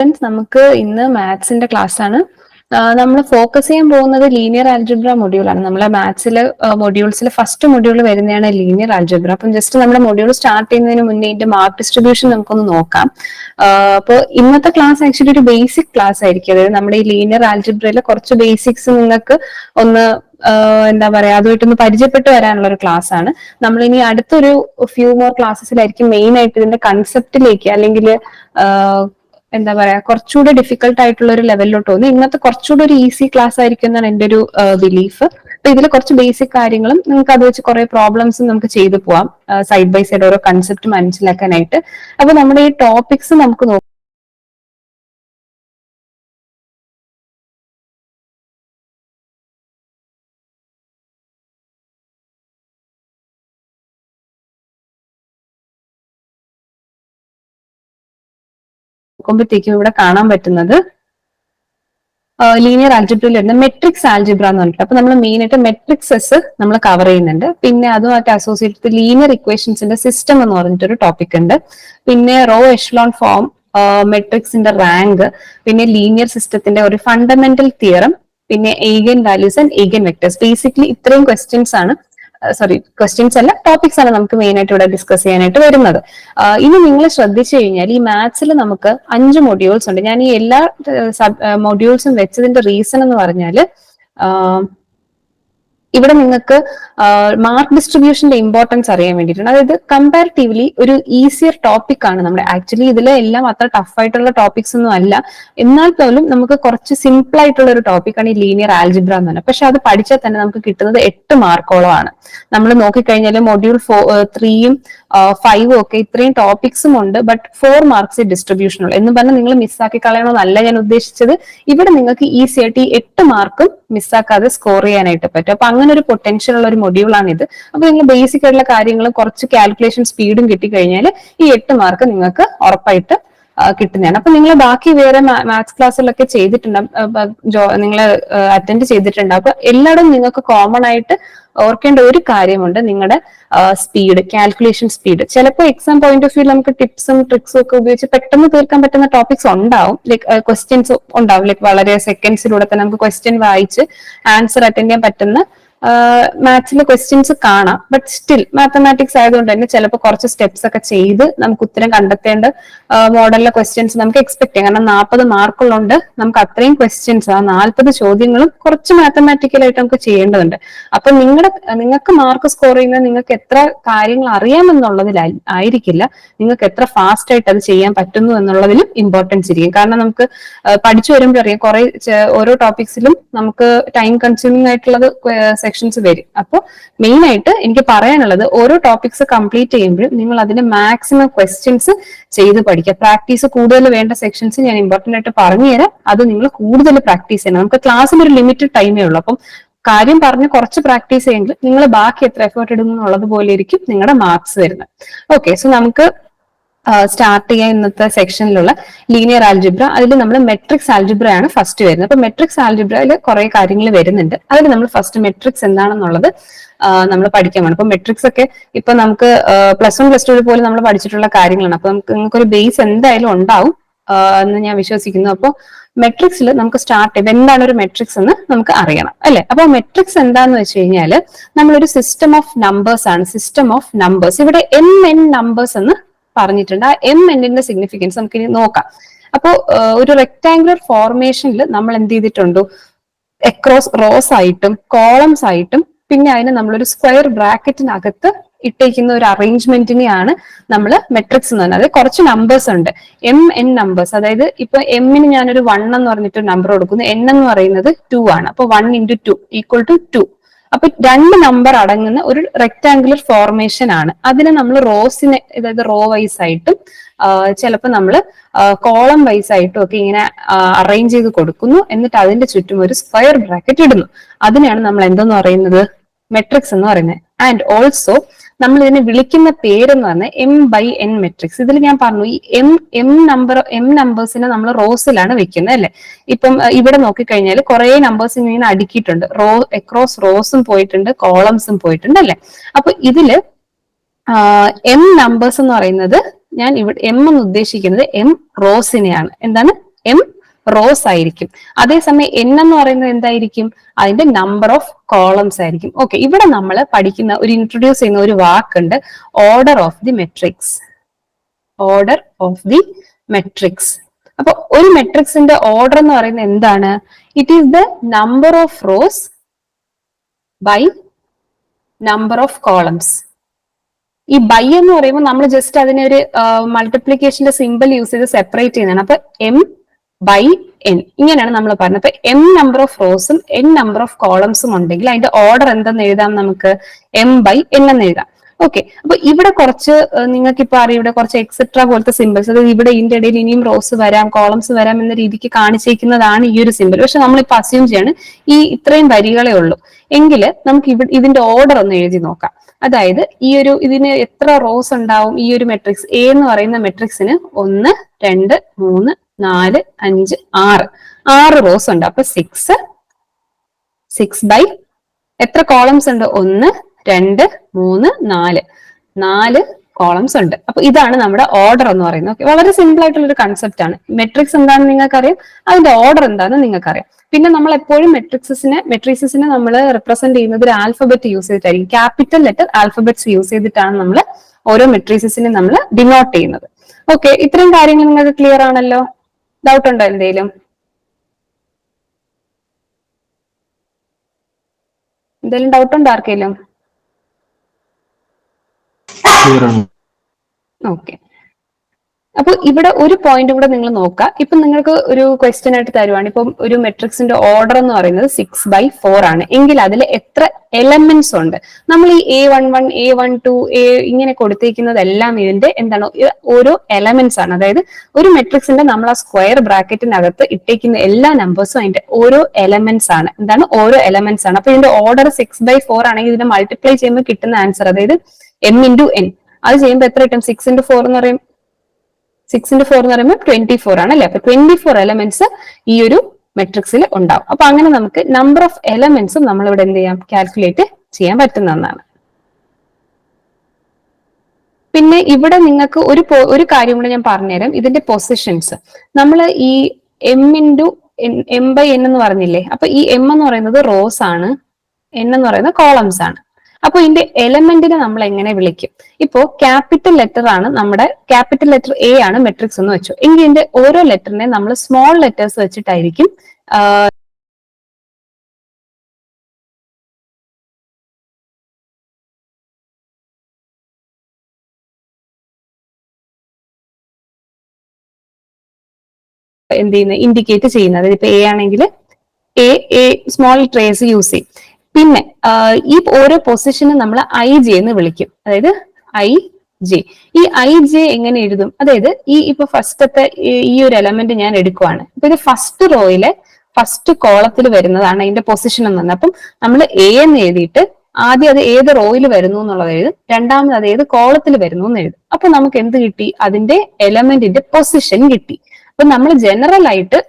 നമുക്ക് ഇന്ന് മാത്സിന്റെ ക്ലാസ് ആണ്. നമ്മൾ ഫോക്കസ് ചെയ്യാൻ പോകുന്നത് ലീനിയർ ആൽജിബ്ര മൊഡ്യൂളാണ്. നമ്മളെ മാത്സിലെ മൊഡ്യൂൾസിൽ ഫസ്റ്റ് മൊഡ്യൂൾ വരുന്നതാണ് ലീനിയർ ആൽജിബ്ര. അപ്പം ജസ്റ്റ് നമ്മുടെ മൊഡ്യൂൾ സ്റ്റാർട്ട് ചെയ്യുന്നതിന് മുന്നേ ഇതിന്റെ മാർക്ക് ഡിസ്ട്രിബ്യൂഷൻ നമുക്കൊന്ന് നോക്കാം. അപ്പോൾ ഇന്നത്തെ ക്ലാസ് ആക്ച്വലി ഒരു ബേസിക് ക്ലാസ് ആയിരിക്കും. അതായത് നമ്മുടെ ഈ ലീനിയർ ആൽജിബ്രയിലെ കുറച്ച് ബേസിക്സ് നിങ്ങൾക്ക് ഒന്ന് എന്താ പറയാ അതുമായിട്ടൊന്ന് പരിചയപ്പെട്ട് വരാനുള്ള ഒരു ക്ലാസ് ആണ്. നമ്മൾ ഇനി അടുത്തൊരു ഫ്യൂ മോർ ക്ലാസ്സസിലായിരിക്കും മെയിൻ ആയിട്ട് ഇതിന്റെ കൺസെപ്റ്റിലേക്ക് അല്ലെങ്കിൽ എന്താ പറയാ കുറച്ചുകൂടെ ഡിഫിക്കൽട്ട് ആയിട്ടുള്ള ഒരു ലെവലിലോട്ട് പോകുന്നു. ഇന്നത്തെ കുറച്ചുകൂടെ ഒരു ഈസി ക്ലാസ് ആയിരിക്കും എന്നാണ് എൻ്റെ ഒരു ബിലീഫ്. അപ്പൊ ഇതിൽ കുറച്ച് ബേസിക് കാര്യങ്ങളും നിങ്ങൾക്ക് അത് വെച്ച് കുറെ പ്രോബ്ലംസും നമുക്ക് ചെയ്തു പോവാം സൈഡ് ബൈ സൈഡ് ഓരോ കൺസെപ്റ്റ് മനസ്സിലാക്കാനായിട്ട്. അപ്പൊ നമ്മുടെ ഈ ടോപ്പിക്സ് നമുക്ക് നോക്കുമ്പോഴത്തേക്കും ഇവിടെ കാണാൻ പറ്റുന്നത് ലീനിയർ ആൽജിബ്രയിൽ വരുന്ന മെട്രിക്സ് ആൽജിബ്ര എന്ന് പറഞ്ഞിട്ട്. അപ്പൊ നമ്മൾ മെയിൻ ആയിട്ട് മെട്രിക്സസ് നമ്മൾ കവർ ചെയ്യുന്നുണ്ട്. പിന്നെ അതുമായിട്ട് അസോസിയേറ്റ് ലീനിയർ ഇക്വേഷൻസിന്റെ സിസ്റ്റം എന്ന് പറഞ്ഞിട്ടൊരു ടോപ്പിക് ഉണ്ട്. പിന്നെ റോ എഷ്ലോൺ ഫോം, മെട്രിക്സിന്റെ റാങ്ക്, പിന്നെ ലീനിയർ സിസ്റ്റത്തിന്റെ ഒരു ഫണ്ടമെന്റൽ തിയറം, പിന്നെ eigen values and eigen vectors. Basically ഇത്രയും ക്വസ്റ്റ്യൻസ് അല്ല ടോപ്പിക്സ് ആണ് നമുക്ക് മെയിൻ ആയിട്ട് ഇവിടെ ഡിസ്കസ് ചെയ്യാനായിട്ട് വരുന്നത്. ഇനി നിങ്ങൾ ശ്രദ്ധിച്ചു കഴിഞ്ഞാൽ ഈ മാത്സിൽ നമുക്ക് 5 മൊഡ്യൂൾസ് ഉണ്ട്. ഞാൻ ഈ എല്ലാ മൊഡ്യൂൾസും വെച്ചതിന്റെ റീസൺ എന്ന് പറഞ്ഞാൽ ഇവിടെ നിങ്ങൾക്ക് മാർക്ക് ഡിസ്ട്രിബ്യൂഷന്റെ ഇമ്പോർട്ടൻസ് അറിയാൻ വേണ്ടിയിട്ടുണ്ട്. അതായത് കമ്പാരിറ്റീവ്ലി ഒരു ഈസിയർ ടോപ്പിക് ആണ് നമ്മുടെ. ആക്ച്വലി ഇതിലെ എല്ലാം അത്ര ടഫ് ആയിട്ടുള്ള ടോപ്പിക്സ് ഒന്നും അല്ല. എന്നാൽ പോലും നമുക്ക് കുറച്ച് സിമ്പിൾ ആയിട്ടുള്ള ഒരു ടോപ്പിക്കാണ് ഈ ലീനിയർ ആൽജിബ്ര എന്ന് പറഞ്ഞാൽ. പക്ഷെ അത് പഠിച്ചാൽ തന്നെ നമുക്ക് കിട്ടുന്നത് 8 മാർക്കോളമാണ്. നമ്മൾ നോക്കിക്കഴിഞ്ഞാൽ മൊഡ്യൂൾ 3യും 5ഉം ഒക്കെ ഇത്രയും ടോപ്പിക്സും ഉണ്ട്. ബട്ട് 4 മാർക്സ് ഡിസ്ട്രിബ്യൂഷൻ ഉള്ളു എന്ന് പറഞ്ഞാൽ നിങ്ങൾ മിസ്സാക്കി കളയണമെന്നല്ല ഞാൻ ഉദ്ദേശിച്ചത്. ഇവിടെ നിങ്ങൾക്ക് ഈസി ആയിട്ട് ഈ 8 മാർക്കും മിസ്സാക്കാതെ സ്കോർ ചെയ്യാനായിട്ട് പറ്റും. അപ്പൊ അങ്ങനെ ഒരു പൊട്ടൻഷ്യൽ ഉള്ള ഒരു മൊഡ്യൂളാണ് ഇത്. അപ്പൊ നിങ്ങൾ ബേസിക് ആയിട്ടുള്ള കാര്യങ്ങളും കുറച്ച് കാൽക്കുലേഷൻ സ്പീഡും കിട്ടിക്കഴിഞ്ഞാൽ ഈ 8 മാർക്ക് നിങ്ങൾക്ക് ഉറപ്പായിട്ട് കിട്ടുന്നതാണ്. അപ്പൊ നിങ്ങൾ ബാക്കി വേറെ മാത്സ് ക്ലാസ്സിലൊക്കെ ചെയ്തിട്ടുണ്ടാവും, നിങ്ങൾ അറ്റൻഡ് ചെയ്തിട്ടുണ്ടാവും. അപ്പൊ എല്ലായിടും നിങ്ങൾക്ക് കോമൺ ആയിട്ട് ഓർക്കേണ്ട ഒരു കാര്യമുണ്ട്, നിങ്ങളുടെ സ്പീഡ്, കാൽക്കുലേഷൻ സ്പീഡ്. ചിലപ്പോൾ എക്സാം പോയിന്റ് ഓഫ് വ്യൂ നമുക്ക് ടിപ്സും ട്രിക്സും ഒക്കെ ഉപയോഗിച്ച് പെട്ടെന്ന് തീർക്കാൻ പറ്റുന്ന ടോപ്പിക്സ് ഉണ്ടാവും. ലൈക്ക് ക്വസ്റ്റ്യൻസ് ഉണ്ടാവും, ലൈക്ക് വളരെ സെക്കൻഡ്സിലൂടെ തന്നെ നമുക്ക് ക്വസ്റ്റ്യൻ വായിച്ച് ആൻസർ അറ്റൻഡ് ചെയ്യാൻ പറ്റുന്ന മാത്സിലെ ക്വസ്റ്റ്യൻസ് കാണാം. ബട്ട് സ്റ്റിൽ മാത്തമാറ്റിക്സ് ആയതുകൊണ്ട് തന്നെ ചിലപ്പോൾ കുറച്ച് സ്റ്റെപ്സ് ഒക്കെ ചെയ്ത് നമുക്ക് ഉത്തരം കണ്ടെത്തേണ്ട മോഡലിലെ ക്വസ്റ്റ്യൻസ് നമുക്ക് എക്സ്പെക്ട് ചെയ്യാം. കാരണം 40 മാർക്കുള്ളതുകൊണ്ട് നമുക്ക് അത്രയും ക്വസ്റ്റ്യൻസ്, ആ 40 ചോദ്യങ്ങളും കുറച്ച് മാത്തമാറ്റിക്കലായിട്ട് നമുക്ക് ചെയ്യേണ്ടതുണ്ട്. അപ്പൊ നിങ്ങൾക്ക് മാർക്ക് സ്കോർ ചെയ്യുന്നത് നിങ്ങൾക്ക് എത്ര കാര്യങ്ങൾ അറിയാമെന്നുള്ളതിലായിരിക്കില്ല, നിങ്ങൾക്ക് എത്ര ഫാസ്റ്റ് ആയിട്ട് അത് ചെയ്യാൻ പറ്റുന്നു എന്നുള്ളതിലും ഇമ്പോർട്ടൻസ് ഇരിക്കും. കാരണം നമുക്ക് പഠിച്ചു വരുമ്പോഴറിയാം കുറെ ഓരോ ടോപ്പിക്സിലും നമുക്ക് ടൈം കൺസ്യൂമിംഗ് ആയിട്ടുള്ളത് സെക്ഷൻസ് വരും. അപ്പോൾ മെയിൻ ആയിട്ട് എനിക്ക് പറയാനുള്ളത്, ഓരോ ടോപ്പിക്സ് കംപ്ലീറ്റ് ചെയ്യുമ്പോഴും നിങ്ങൾ അതിന്റെ മാക്സിമം ക്വസ്റ്റ്യൻസ് ചെയ്ത് പഠിക്കുക. പ്രാക്ടീസ് കൂടുതൽ വേണ്ട സെക്ഷൻസ് ഞാൻ ഇമ്പോർട്ടന്റ് ആയിട്ട് പറഞ്ഞുതരാം. അത് നിങ്ങൾ കൂടുതൽ പ്രാക്ടീസ് ചെയ്യണം. നമുക്ക് ക്ലാസ്സിൽ ഒരു ലിമിറ്റഡ് ടൈമേ ഉള്ളൂ. അപ്പം കാര്യം പറഞ്ഞ് കുറച്ച് പ്രാക്ടീസ് ചെയ്യുമെങ്കിൽ നിങ്ങൾ ബാക്കി എത്ര എഫേർട്ട് ഇടുന്നു എന്നുള്ളത് പോലെ ഇരിക്കും നിങ്ങളുടെ മാർക്സ് വരുന്നത്. ഓക്കെ, സോ നമുക്ക് സ്റ്റാർട്ട് ചെയ്യാൻ ഇന്നത്തെ സെക്ഷനിലുള്ള ലീനിയർ ആൽജിബ്ര. അതിൽ നമ്മൾ മെട്രിക്സ് ആൽജിബ്ര ആണ് ഫസ്റ്റ് വരുന്നത്. അപ്പൊ മെട്രിക്സ് ആൽജിബ്രയിൽ കുറെ കാര്യങ്ങൾ വരുന്നുണ്ട്. അതിൽ നമ്മൾ ഫസ്റ്റ് മെട്രിക്സ് എന്താണെന്നുള്ളത് നമ്മൾ പഠിക്കാൻ വേണം. അപ്പൊ മെട്രിക്സ് ഒക്കെ ഇപ്പൊ നമുക്ക് +1 +2 പോലും നമ്മൾ പഠിച്ചിട്ടുള്ള കാര്യങ്ങളാണ്. അപ്പൊ നിങ്ങൾക്കൊരു ബേസ് എന്തായാലും ഉണ്ടാവും എന്ന് ഞാൻ വിശ്വസിക്കുന്നു. അപ്പോൾ മെട്രിക്സിൽ നമുക്ക് സ്റ്റാർട്ട് ചെയ്ത് എന്താണ് ഒരു മെട്രിക്സ് എന്ന് നമുക്ക് അറിയണം, അല്ലെ? അപ്പൊ മെട്രിക്സ് എന്താന്ന് വെച്ച് കഴിഞ്ഞാൽ നമ്മളൊരു സിസ്റ്റം ഓഫ് നമ്പേഴ്സ് ആണ്. സിസ്റ്റം ഓഫ് നമ്പേഴ്സ്, ഇവിടെ mn നമ്പേഴ്സ് എന്ന് പറഞ്ഞിട്ടുണ്ട്. ആ mnന്റെ സിഗ്നിഫിക്കൻസ് നമുക്ക് ഇനി നോക്കാം. അപ്പോൾ ഒരു റെക്ടാങ്കുലർ ഫോർമേഷനിൽ നമ്മൾ എന്ത് ചെയ്തിട്ടുണ്ടോ, അക്രോസ് റോസ് ആയിട്ടും കോളംസ് ആയിട്ടും പിന്നെ അതിന് നമ്മളൊരു സ്ക്വയർ ബ്രാക്കറ്റിനകത്ത് ഇട്ടേക്കുന്ന ഒരു അറേഞ്ച്മെന്റിനെയാണ് നമ്മൾ മെട്രിക്സ് എന്ന് പറയുന്നത്. കുറച്ച് നമ്പേഴ്സ് ഉണ്ട്, mn നമ്പേഴ്സ്. അതായത് ഇപ്പൊ എമ്മിന് ഞാനൊരു 1 എന്ന് പറഞ്ഞിട്ട് നമ്പർ കൊടുക്കുന്നു, n എന്ന് പറയുന്നത് 2 ആണ്. അപ്പൊ 1 × 2 = 2. അപ്പൊ 2 നമ്പർ അടങ്ങുന്ന ഒരു റെക്ടാങ്കുലർ ഫോർമേഷൻ ആണ്. അതിനെ നമ്മൾ റോസിനെ, അതായത് റോ വൈസ് ആയിട്ടും ചിലപ്പോൾ നമ്മൾ കോളം വൈസ് ആയിട്ടും ഒക്കെ ഇങ്ങനെ അറേഞ്ച് ചെയ്ത് കൊടുക്കുന്നു. എന്നിട്ട് അതിന്റെ ചുറ്റും ഒരു സ്ക്വയർ ബ്രാക്കറ്റ് ഇടുന്നു. അതിനെയാണ് നമ്മൾ എന്തെന്ന് പറയുന്നത്, മെട്രിക്സ് എന്ന് പറയുന്നത്. ആൻഡ് ഓൾസോ നമ്മൾ ഇതിനെ വിളിക്കുന്ന പേരെന്ന് പറഞ്ഞാൽ m/n മെട്രിക്സ്. ഇതിൽ ഞാൻ പറഞ്ഞു ഈ എം നമ്പേഴ്സിനെ നമ്മൾ റോസിലാണ് വെക്കുന്നത്, അല്ലെ? ഇപ്പം ഇവിടെ നോക്കിക്കഴിഞ്ഞാൽ കുറെ നമ്പേഴ്സ് ഇങ്ങനെ അടുക്കിയിട്ടുണ്ട്. അക്രോസ് റോസും പോയിട്ടുണ്ട്, കോളംസും പോയിട്ടുണ്ട്, അല്ലെ? അപ്പൊ ഇതില് m നമ്പേഴ്സ് എന്ന് പറയുന്നത്, ഞാൻ ഇവിടെ m എന്ന് ഉദ്ദേശിക്കുന്നത് m റോസിനെയാണ്. എന്താണ്? എം റോസ് ആയിരിക്കും. അതേസമയം എൻ എന്ന് പറയുന്നത് എന്തായിരിക്കും? അതിന്റെ നമ്പർ ഓഫ് കോളംസ് ആയിരിക്കും. ഓക്കെ, ഇവിടെ നമ്മൾ പഠിക്കുന്ന ഇൻട്രൊഡ്യൂസ് ചെയ്യുന്ന ഒരു വാക്കുണ്ട്, order of the matrix. Order of the matrix. അപ്പൊ ഒരു മെട്രിക്സിന്റെ ഓർഡർ എന്ന് പറയുന്നത് എന്താണ്? It is the number of rows by number of columns. ഈ ബൈ എന്ന് പറയുമ്പോൾ നമ്മൾ ജസ്റ്റ് അതിനെ ഒരു മൾട്ടിപ്ലിക്കേഷന്റെ സിമ്പിൾ യൂസ് ചെയ്ത് സെപ്പറേറ്റ് ചെയ്യുന്നതാണ്. അപ്പൊ എം ബൈ എൻ ഇങ്ങനെയാണ് നമ്മൾ പറഞ്ഞത്. അപ്പൊ എം നമ്പർ ഓഫ് റോസും എൻ നമ്പർ ഓഫ് കോളംസും ഉണ്ടെങ്കിൽ അതിന്റെ ഓർഡർ എന്തെന്ന് എഴുതാം? നമുക്ക് എം ബൈ എൻ എന്ന് എഴുതാം. ഓക്കെ, അപ്പൊ ഇവിടെ കുറച്ച് നിങ്ങൾക്ക് ഇപ്പൊ അറിയാം, ഇവിടെ കുറച്ച് എക്സെട്ര പോലത്തെ സിമ്പിൾസ്, അതായത് ഇവിടെ ഇതിന്റെ ഇടയിൽ ഇനിയും റോസ് വരാം, കോളംസ് വരാം എന്ന രീതിക്ക് കാണിച്ചിരിക്കുന്നതാണ് ഈ ഒരു സിമ്പിൾ. പക്ഷെ നമ്മളിപ്പോ അസ്യൂം ചെയ്യാണ് ഈ ഇത്രയും വരികളെ ഉള്ളൂ എങ്കിൽ നമുക്ക് ഇതിന്റെ ഓർഡർ ഒന്ന് എഴുതി നോക്കാം. അതായത് ഇതിന് എത്ര റോസ് ഉണ്ടാവും? ഈ ഒരു മെട്രിക്സ് എ എന്ന് പറയുന്ന മെട്രിക്സിന് 1 2 3 4 5 6 റോസ് ഉണ്ട്. അപ്പൊ 6 ബൈ എത്ര കോളംസ് ഉണ്ട്? 1 2 3 4 കോളംസ് ഉണ്ട്. അപ്പൊ ഇതാണ് നമ്മുടെ ഓർഡർ എന്ന് പറയുന്നത്. ഓക്കെ, വളരെ സിമ്പിൾ ആയിട്ടുള്ള ഒരു കൺസെപ്റ്റ് ആണ്. മെട്രിക്സ് എന്താണെന്ന് നിങ്ങൾക്കറിയാം, അതിന്റെ ഓർഡർ എന്താണെന്ന് നിങ്ങൾക്കറിയാം. പിന്നെ നമ്മൾ എപ്പോഴും മെട്രിക്സിനെ നമ്മൾ റിപ്രസെന്റ് ചെയ്യുന്നത് ഒരു ആൽഫബറ്റ് യൂസ് ചെയ്തിട്ടായിരിക്കും. ക്യാപിറ്റൽ ലെറ്റർ ആൽഫബറ്റ്സ് യൂസ് ചെയ്തിട്ടാണ് നമ്മൾ ഓരോ മെട്രിക്സിനെ നമ്മൾ ഡിനോട്ട് ചെയ്യുന്നത്. ഓക്കെ, ഇത്രയും കാര്യങ്ങൾ നിങ്ങൾക്ക് ക്ലിയർ ആണല്ലോ? ഡൗട്ട് ഉണ്ടോ എന്തെങ്കിലും? എന്തെങ്കിലും ഡൗട്ട് ഉണ്ടോ ആർക്കെങ്കിലും? ഓക്കെ, അപ്പൊ ഇവിടെ ഒരു പോയിന്റ് കൂടെ നിങ്ങൾ നോക്കുക. ഇപ്പൊ നിങ്ങൾക്ക് ഒരു ക്വസ്റ്റ്യൻ ആയിട്ട് തരുവാണ്, ഇപ്പം ഒരു മെട്രിക്സിന്റെ ഓർഡർ എന്ന് പറയുന്നത് 6/4 ആണ് എങ്കിൽ അതിൽ എത്ര എലമെന്റ്സ് ഉണ്ട്? നമ്മൾ ഈ A11 A12 ഇങ്ങനെ കൊടുത്തിരിക്കുന്നതെല്ലാം ഇതിന്റെ എന്താണ്? ഓരോ എലമെന്റ്സ് ആണ്. അതായത് ഒരു മെട്രിക്സിന്റെ നമ്മൾ ആ സ്ക്വയർ ബ്രാക്കറ്റിനകത്ത് ഇട്ടേക്കുന്ന എല്ലാ നമ്പേഴ്സും അതിന്റെ ഓരോ എലമെന്റ്സ് ആണ്. എന്താണ്? ഓരോ എലമെന്റ്സ് ആണ്. അപ്പൊ ഇതിന്റെ ഓർഡർ 6/4 ആണെങ്കിൽ ഇതിനെ മൾട്ടിപ്ലൈ ചെയ്യുമ്പോൾ കിട്ടുന്ന ആൻസർ, അതായത് m ഇൻറ്റു n, അത് ചെയ്യുമ്പോൾ എത്ര കിട്ടും? 6 ഇൻറ്റു 4 എന്ന് പറയുമ്പോൾ 24 ആണ് അല്ലെ? അപ്പൊ 24 എലമെന്റ്സ് ഈ ഒരു മെട്രിക്സിൽ ഉണ്ടാവും. അപ്പൊ അങ്ങനെ നമുക്ക് നമ്പർ ഓഫ് എലമെന്റ്സും നമ്മൾ ഇവിടെ എന്ത് ചെയ്യാം? കാൽക്കുലേറ്റ് ചെയ്യാൻ പറ്റുന്ന ഒന്നാണ്. പിന്നെ ഇവിടെ നിങ്ങൾക്ക് ഒരു കാര്യം കൂടെ ഞാൻ പറഞ്ഞുതരാം, ഇതിന്റെ പൊസിഷൻസ്. നമ്മൾ ഈ m ബൈ n എന്ന് പറഞ്ഞില്ലേ? അപ്പൊ ഈ m എന്ന് പറയുന്നത് റോസ് ആണ്, n എന്ന് പറയുന്നത് കോളംസ് ആണ്. അപ്പൊ ഇതിന്റെ എലമെന്റിനെ നമ്മൾ എങ്ങനെ വിളിക്കും? ഇപ്പോ ക്യാപിറ്റൽ ലെറ്റർ ആണ് നമ്മുടെ ക്യാപിറ്റൽ ലെറ്റർ എ ആണ് മെട്രിക്സ് എന്ന് വെച്ചു എങ്കിൽ ഇതിന്റെ ഓരോ ലെറ്ററിനെ നമ്മൾ സ്മോൾ ലെറ്റേഴ്സ് വെച്ചിട്ടായിരിക്കും എന്ത് ചെയ്യുന്നത്? ഇൻഡിക്കേറ്റ് ചെയ്യുന്നത്. ഇപ്പൊ എ ആണെങ്കിൽ എ സ്മോൾ ലെറ്റർ യൂസ് ചെയ്യും. പിന്നെ ഈ ഓരോ പൊസിഷനും നമ്മൾ IJ എന്ന് വിളിക്കും. അതായത് IJ. ഈ IJ എങ്ങനെ എഴുതും? അതായത് ഇപ്പൊ ഫസ്റ്റത്തെ ഈ ഒരു എലമെന്റ് ഞാൻ എടുക്കുവാണ്. അപ്പൊ ഇത് ഫസ്റ്റ് റോയിലെ ഫസ്റ്റ് കോളത്തിൽ വരുന്നതാണ് അതിന്റെ പൊസിഷൻ എന്ന് പറഞ്ഞത്. അപ്പം നമ്മൾ A എന്ന് എഴുതിയിട്ട് ആദ്യം അത് ഏത് റോയിൽ വരുന്നു എന്നുള്ളത് എഴുതും, രണ്ടാമത് അത് ഏത് കോളത്തിൽ വരുന്നു എന്ന് എഴുതും. അപ്പൊ നമുക്ക് എന്ത് കിട്ടി? അതിന്റെ എലമെന്റിന്റെ പൊസിഷൻ കിട്ടി. അപ്പൊ നമ്മൾ ജനറൽ ആയിട്ട്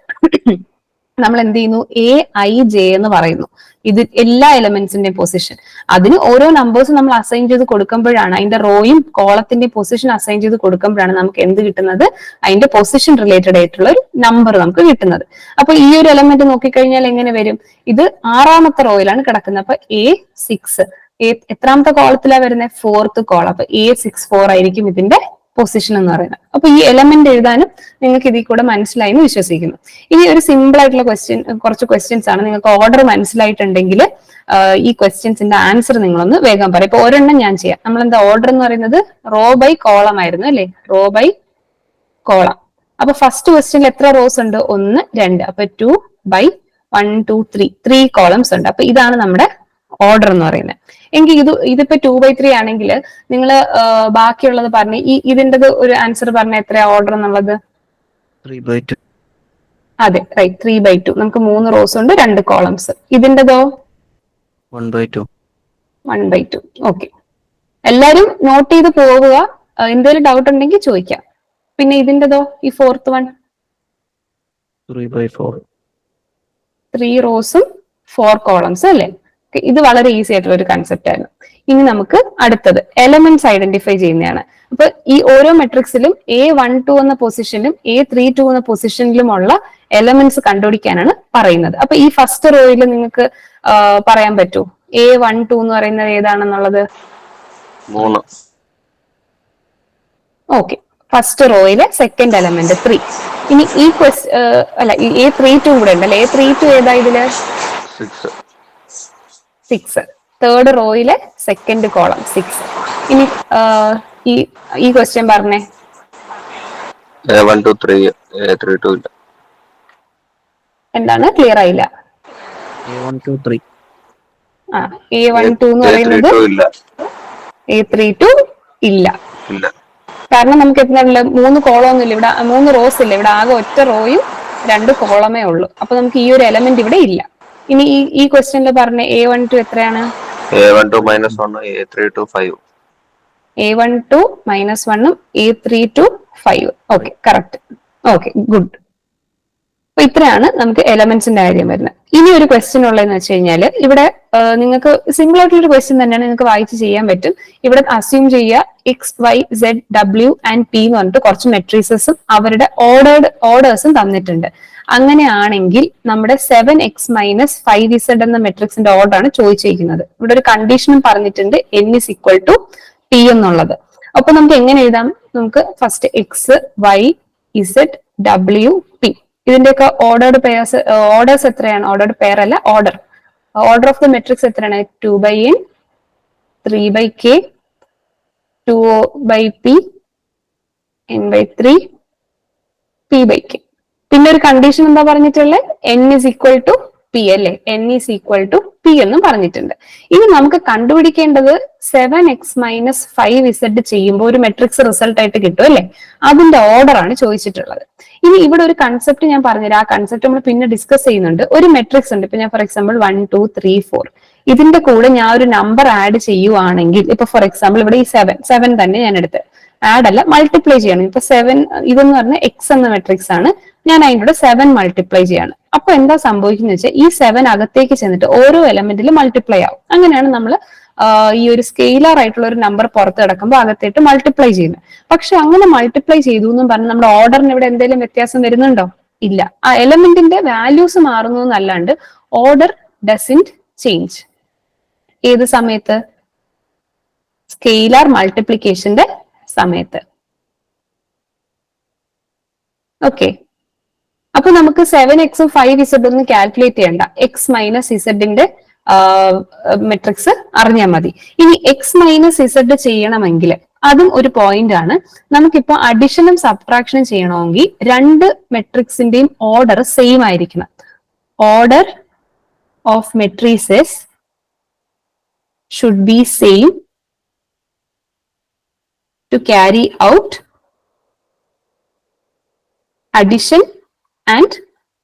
നമ്മൾ എന്ത് ചെയ്യുന്നു? AIJ എന്ന് പറയുന്നു. ഇത് എല്ലാ എലമെന്റ്സിന്റെ പൊസിഷൻ. അതിന് ഓരോ നമ്പേഴ്സും നമ്മൾ അസൈൻ ചെയ്ത് കൊടുക്കുമ്പോഴാണ്, അതിന്റെ റോയും കോളത്തിന്റെ പൊസിഷൻ അസൈൻ ചെയ്ത് കൊടുക്കുമ്പോഴാണ് നമുക്ക് എന്ത് കിട്ടുന്നത്? അതിന്റെ പൊസിഷൻ റിലേറ്റഡ് ആയിട്ടുള്ള ഒരു നമ്പർ നമുക്ക് കിട്ടുന്നത്. അപ്പൊ ഈ ഒരു എലമെന്റ് നോക്കിക്കഴിഞ്ഞാൽ എങ്ങനെ വരും? ഇത് 6ാമത്തെ റോയിലാണ് കിടക്കുന്നത്. അപ്പൊ A6. എത്രാമത്തെ കോളത്തിലാണ് വരുന്നത്? 4th column. അപ്പൊ A64 ആയിരിക്കും ഇതിന്റെ പൊസിഷൻ എന്ന് പറയുന്നത്. അപ്പൊ ഈ എലമെന്റ് എഴുതാനും നിങ്ങൾക്ക് ഇതിൽ കൂടെ മനസ്സിലായി എന്ന് വിശ്വസിക്കുന്നു. ഇനി ഒരു സിമ്പിൾ ആയിട്ടുള്ള കുറച്ച് ക്വസ്റ്റ്യൻസ് ആണ്. നിങ്ങൾക്ക് ഓർഡർ മനസ്സിലായിട്ടുണ്ടെങ്കിൽ ഈ ക്വസ്റ്റ്യൻസിന്റെ ആൻസർ നിങ്ങളൊന്ന് വേഗം പറയാം. ഇപ്പൊ ഒരെണ്ണം ഞാൻ ചെയ്യാം. നമ്മൾ എന്താ ഓർഡർ എന്ന് പറയുന്നത്? റോ ബൈ കോളം ആയിരുന്നു അല്ലെ? Row by column. അപ്പൊ ഫസ്റ്റ് ക്വസ്റ്റ്യനിൽ എത്ര റോസ് ഉണ്ട്? 1 2. അപ്പൊ 2 ബൈ 1 2 3 കോളംസ് ഉണ്ട്. അപ്പൊ ഇതാണ് നമ്മുടെ ഓർഡർ എന്ന് പറയുന്നത്. എങ്കിൽ ഇതിപ്പോ 2/3 ആണെങ്കിൽ നിങ്ങൾ ബാക്കിയുള്ളത് പറഞ്ഞ് ഇതിന്റെ ഒരു ആൻസർ പറഞ്ഞ എത്രയാ ഓർഡർ എന്നുള്ളത്? 3/2. അതെ, റൈറ്റ്, 3/2. നമുക്ക് 3 റോസ് ഉണ്ട്, 2 കോളംസ്. ഇതിന്റെതോ? 1/2. 1/2. ഓക്കെ, എല്ലാരും നോട്ട് ചെയ്ത് പോവുക. എന്തെങ്കിലും ഡൗട്ട് ഉണ്ടെങ്കിൽ ചോദിക്കാം. പിന്നെ ഇതിന്റെതോ? ഈ 4th വൺ? 3/4. 3 റോസും 4 കോളംസ് അല്ലേ? ഇത് വളരെ ഈസി ആയിട്ടുള്ള ഒരു കൺസെപ്റ്റ് ആയിരുന്നു. ഇനി നമുക്ക് അടുത്തത് എലമെന്റ്സ് ഐഡന്റിഫൈ ചെയ്യുന്നതാണ്. അപ്പൊ ഈ ഓരോ മെട്രിക്സിലും A12 എന്ന പൊസിഷനിലും A32 എന്ന പൊസിഷനിലുമുള്ള എലമെന്റ്സ് കണ്ടുപിടിക്കാനാണ് പറയുന്നത്. അപ്പൊ ഈ ഫസ്റ്റ് റോയിൽ നിങ്ങൾക്ക് പറയാൻ പറ്റൂ A12 എന്ന് പറയുന്നത് ഏതാണെന്നുള്ളത്? ഓക്കെ, ഫസ്റ്റ് റോയിലെ സെക്കൻഡ് എലമെന്റ് 3. ഇനി ഈ അല്ല A32 കൂടെ ഉണ്ടല്ലേ, A32 ഏതാ ഇതില്? 6. തേർഡ് റോയിലെ സെക്കൻഡ് കോളം 6. ഇനി ഈ ക്വസ്റ്റ്യൻ പറഞ്ഞേ. A1 2 3 A32 ഇല്ല. എന്താണ്? ക്ലിയർ ആയില്ല. A1 2 3. A12 എന്ന് പറയുന്നത് A32 ഇല്ല. കാരണം നമുക്ക് എത്ര 3 കോളം ഒന്നും ഇല്ല ഇവിടെ, 3 റോസ് ഇല്ല ഇവിടെ, ആകെ ഒറ്റ റോയും 2 കോളമേ ഉള്ളൂ. അപ്പൊ നമുക്ക് ഈ ഒരു എലമെന്റ് ഇവിടെ ഇല്ല. ഇനി ഈ ക്വസ്റ്റ്യനിൽ പറഞ്ഞ A12 എത്രയാണ്? A12 -1 A32 5. A12 -1 A32 5. Okay, correct. Okay, good. അപ്പൊ ഇത്രയാണ് നമുക്ക് എലമെന്റ്സിന്റെ കാര്യം വരുന്നത്. ഇനി ഒരു ക്വസ്റ്റ്യൻ ഉള്ളതെന്ന് വെച്ച് കഴിഞ്ഞാൽ ഇവിടെ നിങ്ങൾക്ക് സിമ്പിൾ ആയിട്ടുള്ള ഒരു ക്വസ്റ്റ്യൻ തന്നെയാണ്, നിങ്ങൾക്ക് വായിച്ച് ചെയ്യാൻ പറ്റും. ഇവിടെ അസ്യൂം ചെയ്യുക XYZ W ആൻഡ് P എന്ന് പറഞ്ഞിട്ട് കുറച്ച് മെട്രിസസും അവരുടെ ഓർഡേഴ്സും തന്നിട്ടുണ്ട്. അങ്ങനെയാണെങ്കിൽ നമ്മുടെ 7x - 5z എന്ന മെട്രിക്സിന്റെ ഓർഡർ ആണ് ചോദിച്ചിരിക്കുന്നത്. ഇവിടെ ഒരു കണ്ടീഷനും പറഞ്ഞിട്ടുണ്ട്, n = P എന്നുള്ളത്. അപ്പൊ നമുക്ക് എങ്ങനെ എഴുതാം? നമുക്ക് first X Y Z W P ഇതിന്റെയൊക്കെ ഓർഡേഴ്സ് എത്രയാണ്? ഓർഡേർഡ് പെയർ അല്ല, ഓർഡർ ഓഫ് ദ മെട്രിക്സ് എത്രയാണ്? 2/n 3/k 2/p n/3 p/k. പിന്നെ ഒരു കണ്ടീഷൻ എന്താ പറഞ്ഞിട്ടുള്ളത്? n = p അല്ലെ, n = p എന്നും പറഞ്ഞിട്ടുണ്ട്. ഇനി നമുക്ക് കണ്ടുപിടിക്കേണ്ടത് 7x - 5z ചെയ്യുമ്പോൾ ഒരു മെട്രിക്സ് റിസൾട്ട് ആയിട്ട് കിട്ടും അല്ലെ, അതിന്റെ ഓർഡർ ആണ് ചോദിച്ചിട്ടുള്ളത്. ഇനി ഇവിടെ ഒരു കൺസെപ്റ്റ് ഞാൻ പറഞ്ഞുതരാം, ആ കൺസെപ്റ്റ് നമ്മൾ പിന്നെ ഡിസ്കസ് ചെയ്യുന്നുണ്ട്. ഒരു മെട്രിക്സ് ഉണ്ട്, ഇപ്പൊ ഞാൻ ഫോർ എക്സാമ്പിൾ 1 2 3 4 ഇതിന്റെ കൂടെ ഞാൻ ഒരു നമ്പർ ആഡ് ചെയ്യുവാണെങ്കിൽ, ഇപ്പൊ ഫോർ എക്സാമ്പിൾ ഇവിടെ ഈ 7 തന്നെ ഞാൻ എടുത്ത് ആഡ് അല്ല മൾട്ടിപ്ലൈ ചെയ്യണം. ഇപ്പൊ 7 ഇതെന്ന് പറഞ്ഞ എക്സ് എന്ന മെട്രിക്സ് ആണ്, ഞാൻ അതിൻ്റെ കൂടെ 7 മൾട്ടിപ്ലൈ ചെയ്യാണ്. അപ്പൊ എന്താ സംഭവിക്കുന്നത് വെച്ചാൽ ഈ 7 അകത്തേക്ക് ചെന്നിട്ട് ഓരോ എലമെന്റിലും മൾട്ടിപ്ലൈ ആവും. അങ്ങനെയാണ് നമ്മൾ ഈ ഒരു സ്കെയിലർ ആയിട്ടുള്ള ഒരു നമ്പർ പുറത്ത് കിടക്കുമ്പോൾ അകത്തേട്ട് മൾട്ടിപ്ലൈ ചെയ്യുന്നത്. പക്ഷെ അങ്ങനെ മൾട്ടിപ്ലൈ ചെയ്തു എന്നും പറഞ്ഞ് നമ്മുടെ ഓർഡറിന് ഇവിടെ എന്തെങ്കിലും വ്യത്യാസം വരുന്നുണ്ടോ? ഇല്ല. ആ എലമെന്റിന്റെ വാല്യൂസ് മാറുന്നു എന്നല്ലാണ്ട് ഓർഡർ ഡസൻറ്റ് ചേഞ്ച്. ഏത് സമയത്ത്? സ്കെയിലർ മൾട്ടിപ്ലിക്കേഷന്റെ സമയത്ത്. ഓക്കെ, അപ്പൊ നമുക്ക് 7x 5z ഒന്നും കാൽക്കുലേറ്റ് ചെയ്യണ്ട, x - zന്റെ മെട്രിക്സ് അറിഞ്ഞാൽ മതി. ഇനി x - z ചെയ്യണമെങ്കിൽ അതും ഒരു പോയിന്റ് ആണ്. നമുക്കിപ്പോ അഡിഷനും സബ്ട്രാക്ഷനും ചെയ്യണമെങ്കിൽ രണ്ട് മെട്രിക്സിന്റെയും ഓർഡർ സെയിം ആയിരിക്കണം. Order of matrices should be same to carry out addition and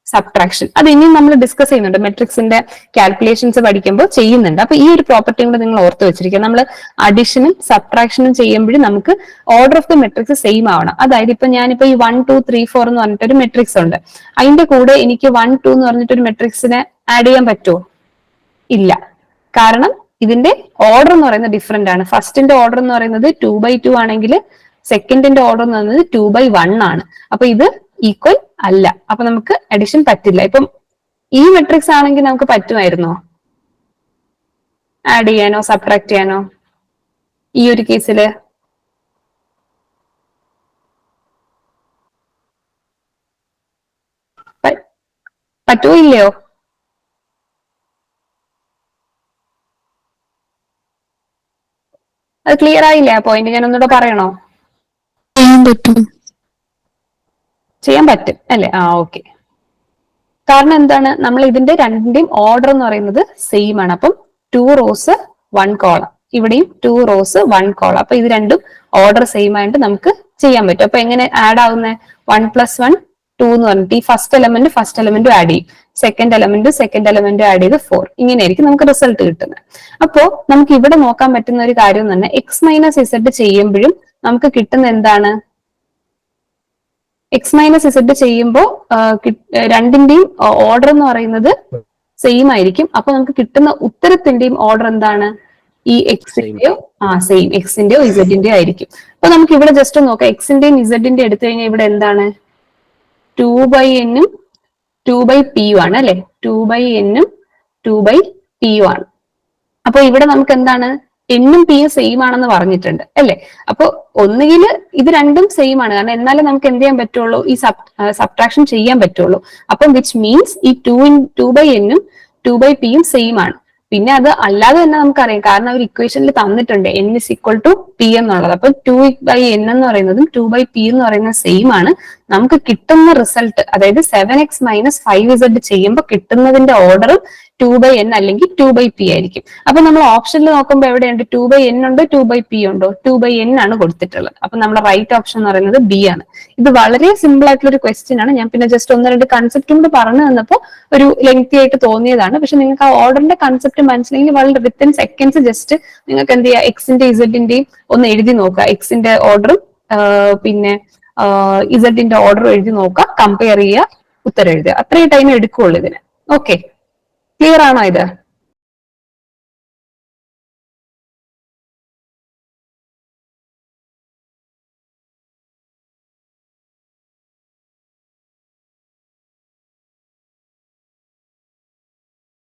subtraction. അത് ഇനിയും നമ്മൾ ഡിസ്കസ് ചെയ്യുന്നുണ്ട്, മെട്രിക്സിന്റെ കാൽക്കുലേഷൻസ് പഠിക്കുമ്പോൾ ചെയ്യുന്നുണ്ട്. അപ്പൊ ഈ ഒരു പ്രോപ്പർട്ടിയും കൂടെ നിങ്ങൾ ഓർത്ത് വെച്ചിരിക്കുക. നമ്മൾ അഡിഷനും സബ്ട്രാക്ഷനും ചെയ്യുമ്പോഴും നമുക്ക് order of the matrix same ആവണം. അതായത് ഇപ്പൊ ഞാനിപ്പോ ഈ 1 2 3 4 എന്ന് പറഞ്ഞിട്ട് ഒരു മെട്രിക്സ് ഉണ്ട്, അതിന്റെ കൂടെ എനിക്ക് 1 2 എന്ന് പറഞ്ഞിട്ട് ഒരു മെട്രിക്സിനെ ആഡ് ചെയ്യാൻ പറ്റുമോ? ഇല്ല. കാരണം ഇതിന്റെ ഓർഡർ എന്ന് പറയുന്നത് ഡിഫറെന്റ് ആണ്. ഫസ്റ്റിന്റെ ഓർഡർ എന്ന് പറയുന്നത് 2/2 ആണെങ്കിൽ സെക്കൻഡിന്റെ ഓർഡർ എന്ന് പറയുന്നത് 2/1 ആണ്. അപ്പൊ ഇത് ഈക്വൽ അല്ല, അപ്പൊ നമുക്ക് അഡിഷൻ പറ്റില്ല. ഇപ്പം ഈ മെട്രിക്സ് ആണെങ്കിൽ നമുക്ക് പറ്റുമായിരുന്നോ ആഡ് ചെയ്യാനോ സബ്ട്രാക്ട് ചെയ്യാനോ? ഈ ഒരു കേസില് പറ്റുമോ ഇല്ലയോ? അത് ക്ലിയർ ആയില്ലേ? ആ പോയിന്റ് ഞാൻ ഒന്നുകൂടെ പറയണോ? ചെയ്യാൻ പറ്റും അല്ലെ? ഓക്കെ. കാരണം എന്താണ്? നമ്മൾ ഇതിന്റെ രണ്ടിന്റെയും ഓർഡർ എന്ന് പറയുന്നത് സെയിം ആണ്. അപ്പം 2 റോസ് 1 കോളം, ഇവിടെയും 2 റോസ് 1 കോളം. അപ്പൊ ഇത് രണ്ടും ഓർഡർ സെയിം ആയിട്ട് നമുക്ക് ചെയ്യാൻ പറ്റും. അപ്പൊ എങ്ങനെ ആഡ് ആവുന്നത്? 1 + 1 2 എന്ന് പറഞ്ഞിട്ട് ഈ ഫസ്റ്റ് എലമെന്റും ആഡ് ചെയ്യും, സെക്കൻഡ് എലമെന്റും ആഡ് ചെയ്ത് 4. ഇങ്ങനെയായിരിക്കും നമുക്ക് റിസൾട്ട് കിട്ടുന്നത്. അപ്പോ നമുക്ക് ഇവിടെ നോക്കാൻ പറ്റുന്ന ഒരു കാര്യം തന്നെ, x - z ചെയ്യുമ്പോഴും നമുക്ക് കിട്ടുന്ന എന്താണ്? x - z ചെയ്യുമ്പോൾ രണ്ടിന്റെയും ഓർഡർ എന്ന് പറയുന്നത് സെയിം ആയിരിക്കും. അപ്പൊ നമുക്ക് കിട്ടുന്ന ഉത്തരത്തിന്റെയും ഓർഡർ എന്താണ്? ഈ എക്സിന്റെയോ സെയിം എക്സിന്റെയോ ഇസഡിന്റെയോ ആയിരിക്കും. അപ്പൊ നമുക്ക് ഇവിടെ ജസ്റ്റ് നോക്കാം. എക്സിന്റെയും ഇസഡിന്റെ എടുത്തു കഴിഞ്ഞാൽ ഇവിടെ എന്താണ്? 2/n ഉം 2/p ആണ് അല്ലെ? 2/n ഉം 2/p ആണ്. അപ്പൊ ഇവിടെ നമുക്ക് എന്താണ്? എന്നും പിയും സെയിം ആണെന്ന് പറഞ്ഞിട്ടുണ്ട് അല്ലെ? അപ്പൊ ഒന്നുകിൽ ഇത് രണ്ടും സെയിം ആണ്, കാരണം എന്നാലും നമുക്ക് എന്ത് ചെയ്യാൻ പറ്റുള്ളൂ? ഈ സബ്ട്രാക്ഷൻ ചെയ്യാൻ പറ്റുള്ളൂ. അപ്പം വിച്ച് മീൻസ് ഈ 2/n ഉം 2/p യും സെയിം ആണ്. പിന്നെ അത് അല്ലാതെ തന്നെ നമുക്കറിയാം, കാരണം ഒരു ഇക്വേഷനിൽ തന്നിട്ടുണ്ട് n is equal to p എന്നുള്ളത്. അപ്പൊ 2/n എന്ന് പറയുന്നതും 2/p എന്ന് പറയുന്നത് സെയിം ആണ്. നമുക്ക് കിട്ടുന്ന റിസൾട്ട്, അതായത് 7x - 5z ചെയ്യുമ്പോൾ കിട്ടുന്നതിന്റെ ഓർഡറും 2/n അല്ലെങ്കിൽ 2/p ആയിരിക്കും. അപ്പൊ നമ്മൾ ഓപ്ഷനിൽ നോക്കുമ്പോൾ എവിടെയുണ്ട്? 2/n ഉണ്ട്, 2/p ഉണ്ടോ? 2/n ആണ് കൊടുത്തിട്ടുള്ളത്. അപ്പൊ നമ്മുടെ റൈറ്റ് ഓപ്ഷൻ എന്ന് പറയുന്നത് ബി ആണ്. ഇത് വളരെ സിമ്പിൾ ആയിട്ടുള്ള ഒരു ക്വസ്റ്റ്യൻ ആണ്. ഞാൻ പിന്നെ ജസ്റ്റ് 1-2 കൺസെപ്റ്റും കൂടെ പറഞ്ഞു തന്നപ്പോൾ ഒരു ലെങ്തി ആയിട്ട് തോന്നിയതാണ്. പക്ഷെ നിങ്ങൾക്ക് ആ ഓർഡറിന്റെ കൺസെപ്റ്റ് മനസ്സിലെങ്കിൽ വളരെ വിത്തിൻ സെക്കൻഡ്സ് ജസ്റ്റ് നിങ്ങൾക്ക് എന്ത് ചെയ്യുക? എക്സിന്റെ ഇസഡിന്റെയും ഒന്ന് എഴുതി നോക്കുക. എക്സിന്റെ ഓർഡറും പിന്നെ ഇസഡിന്റെ ഓർഡറും എഴുതി നോക്കുക, കമ്പയർ ചെയ്യുക, ഉത്തരം എഴുതുക. അത്രയും ടൈം എടുക്കുള്ളൂ ഇതിന്. ഓക്കെ, ക്ലിയർ ആണോ ഇത്?